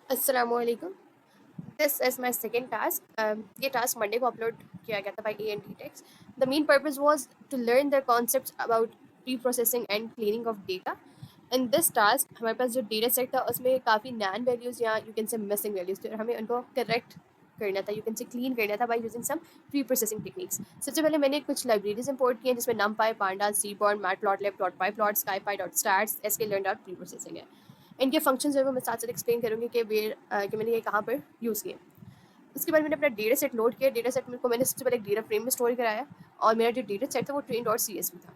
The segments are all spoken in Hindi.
अस्सलामुअलैकुम। This is my second task. ये टास्क मंडे को अपलोड किया गया था by A and D Techs. The main purpose was to learn the concept about pre processing and cleaning of data. In this task हमारे पास जो डेटा सेट था उसमें काफ़ी नैन वैल्यूज़ या you can say missing values थे और हमें उनको करेक्ट करना था, यू कैन से क्लीन करना था by using some pre processing techniques. सबसे पहले मैंने कुछ लाइब्रेरीज इंपोर्ट की हैं जिसमें numpy, pandas, seaborn, matplotlib, dot pyplot, scipy, dot stats, sklearn dot pre processing है। इनके फंक्शन जो है वो मैं साथ साथ एक्सप्लेन करूँगी कि मैंने ये कहाँ पर यूज़ किए। उसके बाद मैंने अपना डेटा सेट लोड किया। डेटा सेट को मैंने सबसे पहले एक डेटा फ्रेम में स्टोर कराया और मेरा जो डेटा सेट था वो train dot C S V था।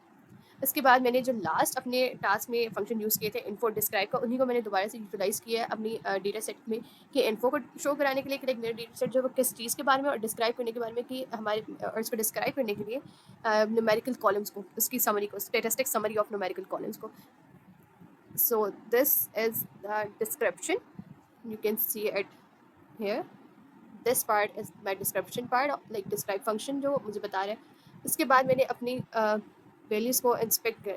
उसके बाद मैंने जो लास्ट अपने टास्क में फंक्शन यूज़ किए थे इन्फो डिस्क्राइब का, उन्हीं को मैंने दोबारा से यूटिलाइज़ किया है अपनी डेटा सेट में कि इन्फो को शो कराने के लिए कि लाइक मेरा डेटा सेट जो वो किस चीज़ के बारे में और डिस्क्राइब करने के बारे में कि हमारे और इसको डिस्क्राइब करने के लिए न्यूमेरिकल कॉलम्स को, उसकी समरी को, statistic summary of numerical columns को। So this is the description, you can see it here. This part is my description part, like describe function जो मुझे बता रहा है। उसके बाद मैंने अपनी वैल्यूज़ को इंस्पेक्ट किया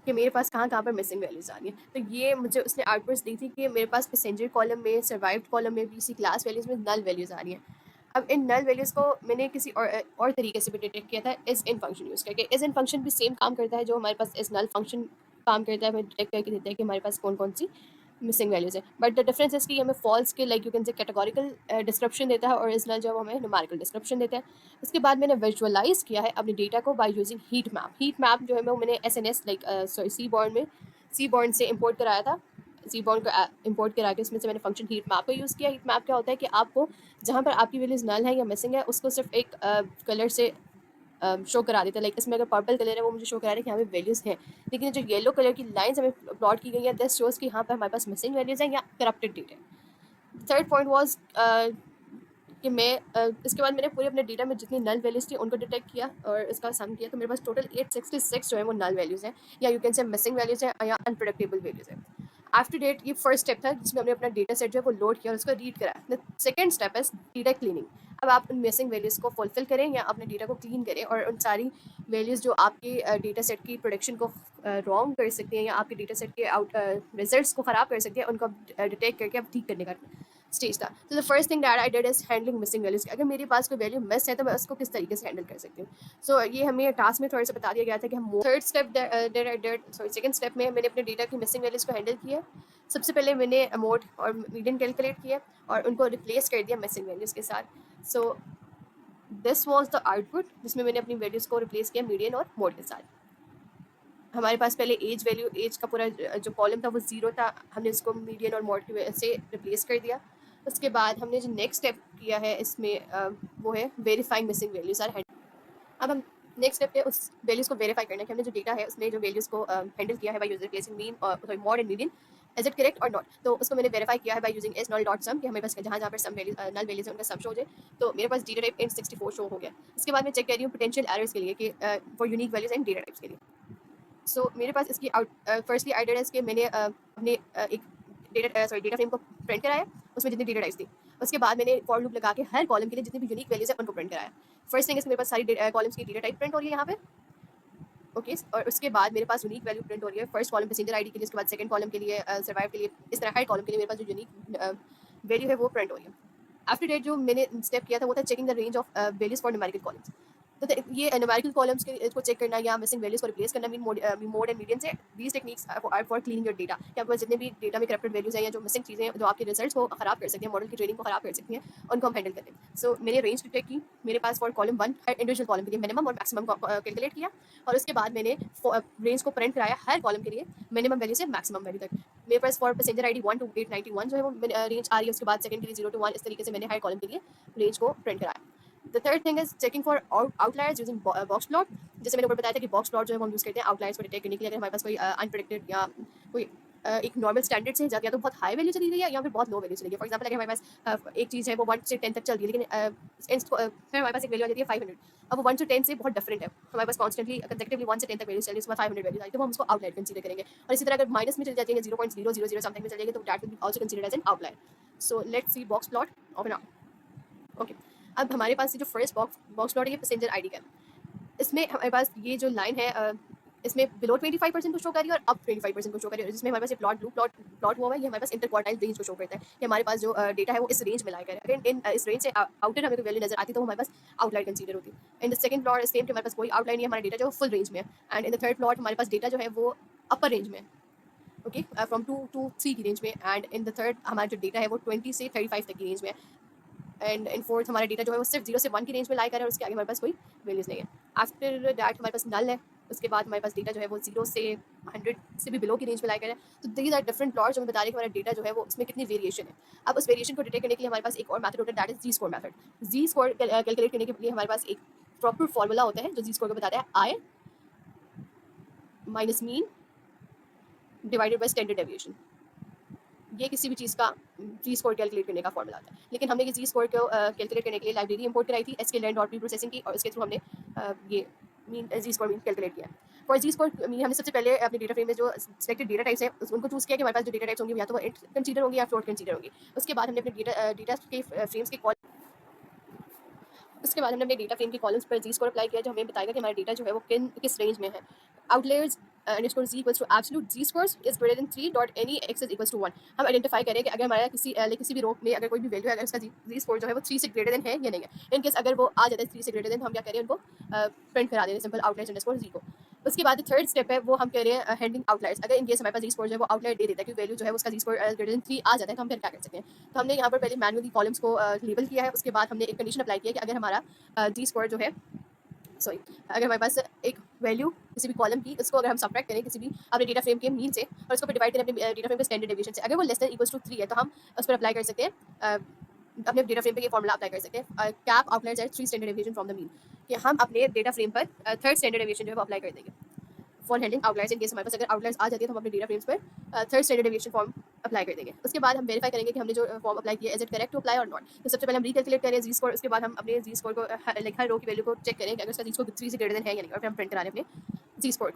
कि मेरे पास कहाँ कहाँ पर मिसिंग वैल्यूज़ आ रही हैं। तो ये मुझे उसने आउटपुट्स दी थी कि मेरे पास पैसेंजर कॉलम में, सर्वाइव्ड कॉलम में, बीसी क्लास वैल्यूज़ में नल वैल्यूज़ आ रही हैं। अब इन नल वैल्यूज़ को मैंने किसी और तरीके से भी डिटेक्ट किया था, इज़ इन फंक्शन यूज़ करके। इज़ इन फंक्शन भी सेम काम करता है जो हमारे पास इज़ नल फंक्शन काम करता है, हमें डिटेक्ट करके देता है कि हमारे पास कौन कौन सी मिसिंग वैल्यूज़ है। बट द डिफरेंस इसकी हमें फॉल्स के लाइक यू कैन से कैटेगोरिकल डिस्क्रिप्शन देता है और इज़ नल जो हमें न्यूमेरिकल डिस्क्रिप्शन देता है। उसके बाद मैंने विजुअलाइज किया है अपने डेटा को by using heat map. Heat map जो है वो मैंने S N S like sorry seaborn से इम्पोर्ट कराया था। सी बॉर्न को इम्पोर्ट करा के उसमें से मैंने फंक्शन हीट मैप का यूज़ किया। हीट मैप क्या होता है कि आपको जहाँ पर आपकी वैल्यूज़ नल है या मिसिंग है उसको सिर्फ एक कलर से शो करा देता है। लाइक इसमें अगर पर्पल कलर है वो मुझे शो करा रहा है कि यहाँ पे वैल्यूज़ हैं, लेकिन जो येलो कलर की लाइन्स हमें प्लॉट की गई है दिस शोज़ कि यहाँ पर हमारे पास मिसिंग वैल्यूज़ हैं या करप्टेड डेटा है। थर्ड पॉइंट वॉज कि मैं इसके बाद मैंने पूरे अपने डेटा में जितनी नल वैल्यूज़ थी उनको डिटेक्ट किया और इसका सम किया, तो मेरे पास टोटल 866 जो है वो नल वैल्यूज़ हैं या you can say missing values हैं या अनप्रेडिक्टेबल वैल्यूज़ हैं। आफ्टर डेट ये फर्स्ट स्टेप था जिसमें हमने अपना डेटा सेट जो है वो लोड किया और उसको रीड करा। The second step is data cleaning. अब आप उन मिसिंग वैल्यूज़ को फुलफिल करें या अपने डेटा को क्लीन करें और उन सारी वैल्यूज़ जो आपके डेटा सेट की प्रोडक्शन को रॉन्ग कर सकती हैं या आपके डेटा सेट के रिजल्ट्स को ख़राब कर सकती हैं, उनको डिटेक्ट करके अब ठीक करने का स्टेज था। तो the first thing that I did is handling missing values. अगर मेरे पास कोई वैल्यू मिस है तो मैं उसको किस तरीके से हैंडल कर सकती हूँ। सो ये हमें टास्क में थोड़ा सा बता दिया गया था कि हम थर्ड स्टेप सेकंड स्टेप में मैंने अपने डेटा की मिसिंग वैल्यूज़ को हैंडल किया। सबसे पहले मैंने मोड और मीडियन कैलकुलेट किया और उनको रिप्लेस कर दिया मिसिंग वैल्यूज़ के साथ। So this was the output जिसमें मैंने अपनी वैल्यूज़ को रिप्लेस किया मीडियन और मोड के साथ। हमारे पास पहले एज वैल्यू, एज का पूरा जो कॉलम था वो ज़ीरो था, हमने उसको मीडियन और मोड की वजह से रिप्लेस कर दिया। उसके बाद हमने जो नेक्स्ट स्टेप किया है इसमें वो है वेरीफाइंग मिसिंग वैल्यूज़ आर। अब हम नेक्स्ट स्टेप पे उस वैल्यूज़ को वेरीफाई करना है कि हमने जो डेटा है उसमें जो वैल्यूज़ को हैंडल किया है बाय यूजिंग प्लेसिंग मीन और sorry mode and median, is it correct और नॉट। तो उसको मैंने वेरीफाई किया है by using isnull dot sum कि हमें बस जहाँ जहाँ पर सम वैल्यूज नल वैल्यूज है उनका सम शो हो जाए। तो मेरे पास डेटा टाइप int 64 शो हो गया। इसके बाद मैं चेक कर रही हूँ पोटेंशियल एरर्स के लिए कि for unique values and data types के लिए। सो मेरे पास इसकी फर्स्टली आइडिया है कि मैंने अपने एक डेटा फ्रेम को प्रिंट कराया, उसमें जितनी डेटा टाइप्स थी। उसके बाद मैंने फॉर लूप लगा के हर कॉलम के लिए जितनी भी यूनिक वैल्यूज है उनको प्रिंट कराया। फर्स्ट थिंग इज मेरे पास सारी कॉलम्स की डेटा टाइप प्रिंट हो रही है यहाँ पे। ओके और उसके बाद मेरे पास यूनिक वैल्यू प्रिंट हो रही है फर्स्ट कॉलम पैसेंजर आईडी के लिए, उसके बाद सेकंड कॉलम के लिए सर्वाइव के लिए, इस तरह हर कॉलम के लिए मेरे पास जो यूनिक वैल्यू है वो प्रिंट हो रही है। आफ्टर डेट जो मैंने स्टेप किया था वो था checking the range of values for numerical columns. तो ये न्यूमेरिकल कॉलम्स को चेक करना या मिसिंग वैल्यूज को रिप्लेस करना मीन मोड एंड मीडियन से these techniques are for cleaning your data. कि आपके पास जितने भी डेटा में करप्टेड वैल्यूज हैं या जो मिसिंग चीज़ें हैं जो आपके रिजल्ट्स को खराब कर सकती हैं, मॉडल की ट्रेनिंग को खराब कर सकती हैं, उनको हम हैंडल करते हैं। सो मैंने रेंज डिटेक्ट की। मेरे पास फॉर कॉलम 1 हर इंडिविजुअल कॉलम के लिए मिनिमम और मैक्सिमम कैलकुलेट किया और उसके बाद मैंने रेंज को प्रिंट कराया हर कॉलम के लिए मिनिमम वैल्यू से मैक्सिमम वैल्यू तक। मेरे पास फॉर पैसेंजर आईडी 1 to 891 जो है वो रेंज आ रही है। उसके बाद सेकंड के लिए 0 to 1, इस तरीके से मैंने हर कॉलम के लिए रेंज को प्रिंट कराया। The third thing is checking for outliers using box plot. जैसे मैंने ऊपर बताया था कि बॉक्स प्लॉट जो है हम यूज़ करते हैं आउटलायर्स को डिटेक्ट करने के लिए। अगर हमारे पास कोई अनप्रेडिक्टेड या कोई एक नॉर्मल स्टैंडर्ड से जाती है तो बहुत हाई वैल्यू चली गई है या फिर बहुत लो वैल्यू चली गई। फॉर एग्जाम्पल अगर हमारे पास एक चीज़ है वो 1 से 10 तक चल रही है, लेकिन फिर हमारे पास एक वैल्यू आ जाती है 500। अब वो 1 से 10 से बहुत डिफरेंट है, हमारे पास कॉन्स्टेंटली कंसेक्टिवली 1 से 10 तक वैल्यू चल रही है, उसके बाद 500 वैल्यू आई तो हम उसको आउटलायर कंसीडर करेंगे। और इसी तरह अगर माइनस में चली जाती है 0.000 समथिंग में चली जाएगी तो that will be also considered as an outlier. So let's see box plot of N. Okay अब हमारे पास जो फर्स्ट बॉक्स प्लॉट है ये पैसेंजर आईडी का है। इसमें हमारे पास ये जो लाइन है इसमें बिलो 25% को शो कर रही है और अब 25% को शो कर रही है, जिसमें हमारे पास ये प्लॉट हुआ है, ये हमारे पास इंटर क्वार्टाइल रेंज को शो करता है कि हमारे पास जो डेटा है वो इस रेंज में लाया करें। अगर इन इस रेंज से आउटर हमें कोई वैल्यू नजर आती है तो हमारे पास आउटलायर कंसीडर होती है। In the second plot same कि हमारे पास कोई आउटलाइन नहीं है, हमारा डेटा जो फुल रेंज में है। And in the third plot हमारे पास डेटा जो है वो अपर रेंज में है, ओके, फ्रॉम 2 to 3 की रेंज में। एंड इन द थर्ड हमारा जो डेटा है वो 20 से 35 तक की रेंज में है। एंड इन फोर्थ हमारा डेटा जो है वो सिर्फ 0 से 1 की रेंज में लाई कर है और उसके आगे हमारे पास कोई वैल्यूज़ नहीं है। आफ्टर दैट हमारे पास नल है, उसके बाद हमारे पास डेटा जो है वो 0 से 100 से भी बिलो की रेंज में लाई कर है। तो दीज आर डिफरेंट प्लॉट्स जो हमें बता रहे हैं कि हमारा डेटा जो है वो उसमें कितनी वेरिएशन है। अब उस वेरिएशन को डिटेक्ट करने के लिए हमारे पास एक और मेथड होता है, that is Z score method. Z score calculate करने के लिए हमारे पास एक प्रॉपर फॉर्मूला होता है जो जी स्कोर को बताता है, I minus mean divided by standard deviation. ये किसी भी चीज़ का जी स्कोर कैलकुलेट करने का फॉर्मूला आता है। लेकिन हमने ये जी स्कोर को कैलकुलेट करने के लिए लाइब्रेरी इंपोर्ट कराई थी sklearn डॉट प्री प्रोसेसिंग की, और उसके थ्रू हमने ये मीन जी स्कोर मीन कैलकुलेट किया। फॉर जी स्कोर मीन हमने सबसे पहले अपने डेटा फ्रेम में जो सिलेक्टेड डेटा टाइप्स है उनको चूज़ किया कि हमारे पास जो डेटा टाइप्स होंगे या तो वो इंट कंसीडर होंगे या फ्लोट कंसीडर होंगे। उसके बाद हमने अपने डेटा के फ्रेम्स के उसके बाद हमने अपने डेटा फ्रेम के कॉलम्स पर जी स्कोर अप्लाई किया जो हमें बताएगा कि हमारा डेटा जो है वो किस रेंज में है। Outliers underscore z equals to absolute z scores is greater than 3 dot any x is equals to 1। हम आइडेंटिफाई करें कि अगर हमारा किसी भी रो में अगर कोई भी वैल्यू है, अगर उसका जी स्कोर जो है वो 3 से ग्रेटर देन है या नहीं है। इन केस अगर वो आ जाता है 3 से ग्रेटर देन, तो हम क्या करें, उनको प्रिंट करा दें सिंपल आउटलाइर्स अंडरस्कोर z को। उसके बाद थर्ड स्टेप है वो हम कह रहे हैं हैंडलिंग आउटलाइर्स। अगर इन केस हमारे पास जी स्कोर जो है वो आउटलायर दे देता है कि वैल्यू जो है उसका जी स्कोर ग्रेटर देन 3 आ जाता है, तो हम फिर क्या कर सकते हैं। तो हमने यहाँ पर पहले मैनुअली कॉलम्स को लेबल किया है। उसके बाद हमने एक कंडीशन अप्लाई किया कि अगर हमारा जी स्कोर जो है सॉरी अगर हमारे पास एक वैल्यू किसी भी कॉलम की, उसको अगर हम सब्ट्रैक्ट करें किसी भी अपने डेटा फ्रेम के मीन से और उसको डिवाइड करें अपने डेटा फ्रेम के स्टैंडर्ड डेविएशन से, अगर वो लेस देन इक्वल्स टू 3 है, तो हम उस पर अप्लाई कर सकते हैं अपने डेटा फ्रेम पे ये फॉर्मूला अप्लाई कर सकते हैं, cap outliers at 3 standard deviation from the mean, कि हम अपने डेटा फ्रेम पर थर्ड स्टैंडर्ड डेविएशन जो है वो अप्लाई कर देंगे for handling outliers. In case हमारे पास अगर आउटलायर्स आ जाती है तो हम अपने डेटा फ्रेम्स पर third standard deviation form apply कर देंगे। उसके बाद हम वेरीफाई करेंगे कि हमने जो फॉर्म अप्लाई किया is it correct to apply और नॉट। तो सबसे पहले हम रिकैलकुलेट करें जी स्कोर, उसके बाद हम अपने जी स्कोर को लाइक हर रो की वैल्यू को चेक करें कि अगर उसका जी स्कोर 3 से ग्रेटर देन है या नहीं, और फिर हम प्रिंट कराने अपने जी score.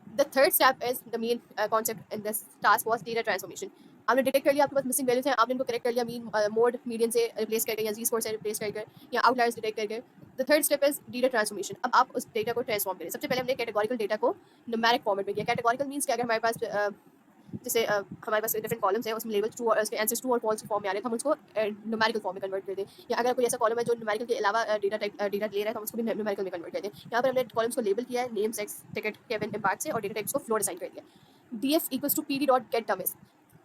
The third step is the main concept in this task was data transformation. आपने डिटेक्ट कर लिया आपके पास मिसिंग वैल्यूज हैं, आपने इनको करेक्ट कर लिया मीन मोड मीडियन से रिप्लेस करके या जी स्कोर से रिप्लेस करके या आउटलायर्स डिटेक्ट करके। The third step is data transformation. अब आप उस डेटा को ट्रांसफॉर्म करें। सबसे पहले हमने कैटेगोरिकल डेटा को न्यूमेरिक फॉर्मेट में किया। कैटेगोरिकल मीन्स कि अगर हमारे पास जैसे हमारे पास डिफरेंट कॉलम्स हैं, उसमें लेवल ट्रू और उसके आंसर्स ट्रू और फॉल्स फॉर्म में आ रहे हैं, तो हम उसको न्यूमेरिकल फॉर्म में कन्वर्ट कर दें। या अगर कोई ऐसा कॉलम है जो न्यूमेरिकल के अलावा डेटा ले रहा है, तो हम उसको भी न्यूमेरिकल में कन्वर्ट कर दें। यहाँ पर हमने कॉलम्स को लेबल किया है name, sex, ticket, cabin, embarked से, और डेटा टाइप्स को फ्लोट असाइन कर दिया। df equals to pd dot get dummies.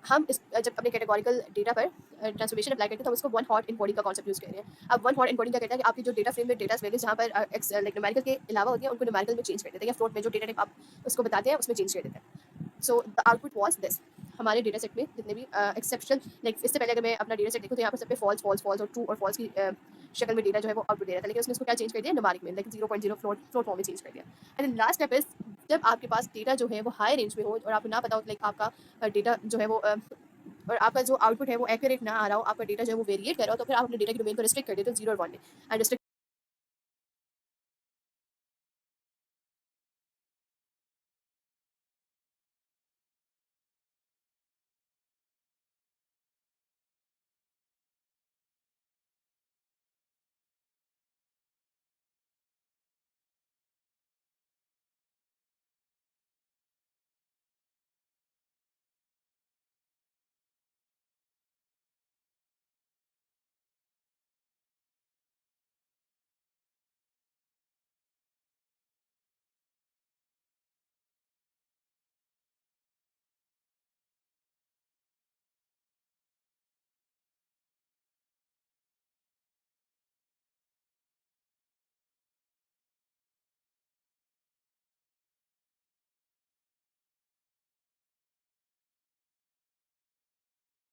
हम इस जब अपने कैटेगोरिकल डेटा पर ट्रांसफॉर्मेशन अप्लाई करते हैं तो हम उसको वन हॉट इनकोडिंग का कॉन्सेप्ट यूज़ कर रहे हैं। अब वन हॉट इनकोडिंग क्या कहता है कि आपकी जो डेटा फ्रेम में डेटा वैल्यूज जहाँ पर लाइक न्यूमेरिकल के अलावा होती है उनको न्यूमेरिकल में चेंज कर देते हैं, या फ्लोट में जो डेटा टाइप आप उसको बताते हैं उसमें चेंज कर देते हैं। So the output was this. हमारे डेटा सेट में जितने भी एक्सेप्शन लाइक इससे पहले अगर मैं अपना डेटा सेट देखूँ तो यहाँ पर सब पे फॉल्स फॉल्स फॉल्स और ट्रू और फॉल्स की शक्ल में डेटा जो है वो आउटपुट दे रहा था, लेकिन उसने उसको क्या चेंज कर दिया न्यूमेरिक में, लाइक 0.0 फ्लोट फॉर्म में चेंज कर दिया। एंड लास्ट स्टेप इज जब आपके पास डेटा जो है वो हाई रेंज में हो और आपको ना पता हो लाइक आपका डेटा जो है वो और आपका जो आउटपुट है वो एक्यूरेट ना आ रहा हो, आपका डेटा जो है वो वेरिएट कर रहा हो, तो फिर आप अपने डेटा के डोमेन को रिस्ट्रिक्ट कर देते हो 0 और 1 में। एंड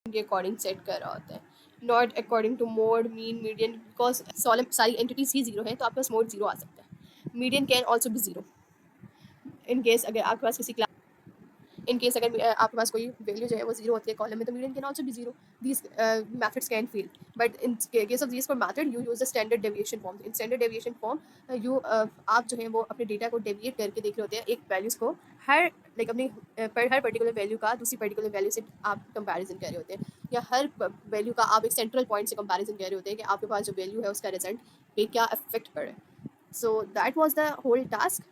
के अकॉर्डिंग सेट कर रहा होता है, not according to mode mean median, because सारी एंटिटीज ही जीरो है तो आपके पास मोड जीरो आ सकता है। Median can also be zero in case अगर आपके पास किसी इन केस अगर आपके पास कोई वैल्यू जो है वो जीरो होती है कॉलम में, तो median can also be zero. These methods can fail, but in case of this for method you use the standard deviation form. In standard deviation form you आप जो है वो अपने डेटा को डेविएट करके देख रहे होते हैं एक वैल्यूज़ को हर लाइक अपनी हर पर्टिकुलर वैल्यू का दूसरी पर्टिकुलर वैल्यू से आप कंपैरिजन कर रहे होते हैं, या हर वैल्यू का आप एक सेंट्रल पॉइंट से कंपैरिजन कर रहे होते हैं कि आपके पास जो वैल्यू है उसका रिजल्ट पे क्या इफेक्ट पड़े। So that was the whole task.